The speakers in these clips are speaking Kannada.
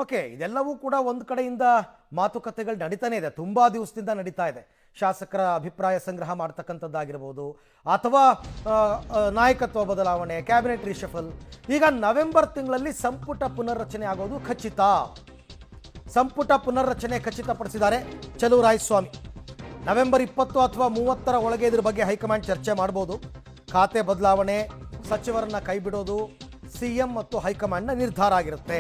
ಓಕೆ, ಇದೆಲ್ಲವೂ ಕೂಡ ಒಂದು ಕಡೆಯಿಂದ ಮಾತುಕತೆಗಳು ನಡೀತಾನೆ ಇದೆ, ತುಂಬ ದಿವಸದಿಂದ ನಡೀತಾ ಇದೆ. ಶಾಸಕರ ಅಭಿಪ್ರಾಯ ಸಂಗ್ರಹ ಮಾಡ್ತಕ್ಕಂಥದ್ದಾಗಿರ್ಬೋದು, ಅಥವಾ ನಾಯಕತ್ವ ಬದಲಾವಣೆ, ಕ್ಯಾಬಿನೆಟ್ ರಿಷಫಲ್. ಈಗ ನವೆಂಬರ್ ತಿಂಗಳಲ್ಲಿ ಸಂಪುಟ ಪುನರ್ರಚನೆ ಆಗೋದು ಖಚಿತ. ಸಂಪುಟ ಪುನರ್ರಚನೆ ಖಚಿತಪಡಿಸಿದ್ದಾರೆ ಚಲುವರಾಯಸ್ವಾಮಿ. ನವೆಂಬರ್ 20 ಅಥವಾ 30 ಒಳಗೆ ಇದ್ರ ಬಗ್ಗೆ ಹೈಕಮಾಂಡ್ ಚರ್ಚೆ ಮಾಡ್ಬೋದು. ಖಾತೆ ಬದಲಾವಣೆ, ಸಚಿವರನ್ನ ಕೈಬಿಡೋದು ಸಿಎಂ ಮತ್ತು ಹೈಕಮಾಂಡ್ನ ನಿರ್ಧಾರ ಆಗಿರುತ್ತೆ.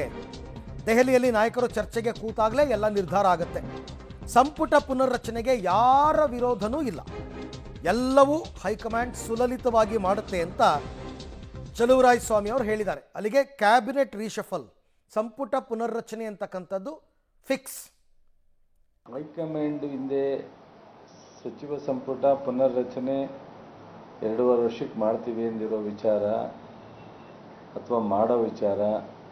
ದೆಹಲಿಯಲ್ಲಿ ನಾಯಕರು ಚರ್ಚೆಗೆ ಕೂತಾಗಲೇ ಎಲ್ಲ ನಿರ್ಧಾರ ಆಗುತ್ತೆ. ಸಂಪುಟ ಪುನರ್ರಚನೆಗೆ ಯಾರ ವಿರೋಧನೂ ಇಲ್ಲ, ಎಲ್ಲವೂ ಹೈಕಮಾಂಡ್ ಸುಲಲಿತವಾಗಿ ಮಾಡುತ್ತೆ ಅಂತ ಚಲುವರಾಯಸ್ವಾಮಿ ಅವರು ಹೇಳಿದ್ದಾರೆ. ಅಲ್ಲಿಗೆ ಕ್ಯಾಬಿನೆಟ್ ರೀಶಫಲ್, ಸಂಪುಟ ಪುನರ್ರಚನೆ ಅಂತಕ್ಕಂಥದ್ದು ಫಿಕ್ಸ್. ಹೈಕಮಾಂಡ್ ಹಿಂದೆ ಸಚಿವ ಸಂಪುಟ ಪುನರ್ರಚನೆ 2.5 ವರ್ಷಕ್ಕೆ ಮಾಡ್ತೀವಿ ಎಂದಿರೋ ವಿಚಾರ ಅಥವಾ ಮಾಡೋ ವಿಚಾರ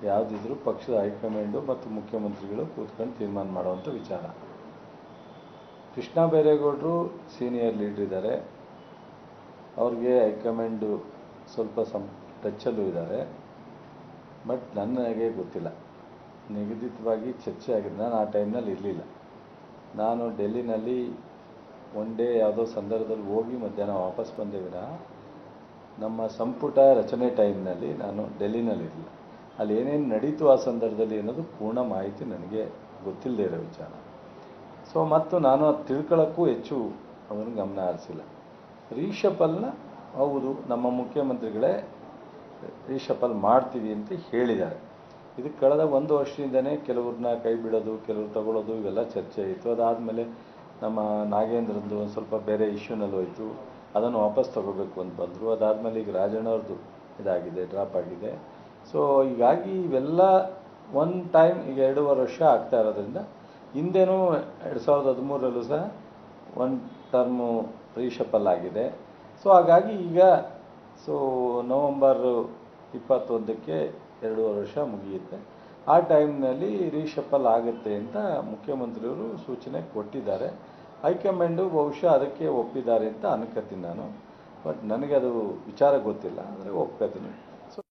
ಯಾವುದಿದ್ರೂ ಪಕ್ಷದ ಹೈಕಮಾಂಡು ಮತ್ತು ಮುಖ್ಯಮಂತ್ರಿಗಳು ಕೂತ್ಕೊಂಡು ತೀರ್ಮಾನ ಮಾಡುವಂಥ ವಿಚಾರ. ಕೃಷ್ಣ ಬೈರೇಗೌಡರು ಸೀನಿಯರ್ ಲೀಡರ್ ಇದ್ದಾರೆ, ಅವ್ರಿಗೆ ಹೈಕಮಾಂಡು ಸ್ವಲ್ಪ ಟಚ್ಚಲ್ಲೂ ಇದ್ದಾರೆ. ಬಟ್ ನನಗೆ ಗೊತ್ತಿಲ್ಲ, ನಿಗದಿತವಾಗಿ ಚರ್ಚೆ ಆಗಿದೆ. ನಾನು ಆ ಟೈಮ್ನಲ್ಲಿ ಇರಲಿಲ್ಲ. ನಾನು ಡೆಲ್ಲಿನಲ್ಲಿ ಒನ್ ಡೇ ಯಾವುದೋ ಸಂದರ್ಭದಲ್ಲಿ ಹೋಗಿ ಮಧ್ಯಾಹ್ನ ವಾಪಸ್ ಬಂದೆ ವಿನಃ ನಮ್ಮ ಸಂಪುಟ ರಚನೆ ಟೈಮ್ನಲ್ಲಿ ನಾನು ಡೆಲ್ಲಿನಲ್ಲಿರಲಿಲ್ಲ. ಅಲ್ಲಿ ಏನೇನು ನಡೀತು ಆ ಸಂದರ್ಭದಲ್ಲಿ ಅನ್ನೋದು ಪೂರ್ಣ ಮಾಹಿತಿ ನನಗೆ ಗೊತ್ತಿಲ್ಲದೆ ಇರೋ ವಿಚಾರ. ಸೊ ಮತ್ತು ನಾನು ಅದು ತಿಳ್ಕೊಳ್ಳೋಕ್ಕೂ ಹೆಚ್ಚು ಅದನ್ನು ಗಮನ ಹರಿಸಿಲ್ಲ. ರೀಶಫಲ್ನ ಹೌದು, ನಮ್ಮ ಮುಖ್ಯಮಂತ್ರಿಗಳೇ ರೀಶಫಲ್ ಮಾಡ್ತೀವಿ ಅಂತ ಹೇಳಿದ್ದಾರೆ. ಇದು ಕಳೆದ 1 ವರ್ಷದಿಂದನೇ ಕೆಲವ್ರನ್ನ ಕೈ ಬಿಡೋದು, ಕೆಲವ್ರು ತಗೊಳ್ಳೋದು, ಇವೆಲ್ಲ ಚರ್ಚೆ ಆಯಿತು. ಅದಾದಮೇಲೆ ನಮ್ಮ ನಾಗೇಂದ್ರಂದು ಒಂದು ಸ್ವಲ್ಪ ಬೇರೆ ಇಶ್ಯೂನಲ್ಲಿ ಹೋಯಿತು, ಅದನ್ನು ವಾಪಸ್ ತಗೋಬೇಕು ಅಂತ ಬಂದರು. ಅದಾದಮೇಲೆ ಈಗ ರಾಜಣ್ಣವ್ರದ್ದು ಇದಾಗಿದೆ, ಡ್ರಾಪ್ ಆಗಿದೆ. ಸೊ ಹೀಗಾಗಿ ಇವೆಲ್ಲ ಒನ್ ಟೈಮ್ ಈಗ 2.5 ವರ್ಷ ಆಗ್ತಾ ಇರೋದ್ರಿಂದ, ಹಿಂದೆನೂ 2013ರಲ್ಲೂ ಸಹ ಒನ್ ಟರ್ಮು ರೀಶಫಲ್ ಆಗಿದೆ. ಸೊ ಹಾಗಾಗಿ ಈಗ ನವಂಬರ್ 21ಕ್ಕೆ 2.5 ವರ್ಷ ಮುಗಿಯುತ್ತೆ. ಆ ಟೈಮ್ನಲ್ಲಿ ರೀಶಫಲ್ ಆಗುತ್ತೆ ಅಂತ ಮುಖ್ಯಮಂತ್ರಿಯವರು ಸೂಚನೆ ಕೊಟ್ಟಿದ್ದಾರೆ. ಹೈಕಮಾಂಡು ಬಹುಶಃ ಅದಕ್ಕೆ ಒಪ್ಪಿದ್ದಾರೆ ಅಂತ ಅನ್ಕೋತೀನಿ ನಾನು. ಬಟ್ ನನಗೆ ಅದು ವಿಚಾರ ಗೊತ್ತಿಲ್ಲ, ಅಂದರೆ ಒಪ್ಕೋತೀನಿ.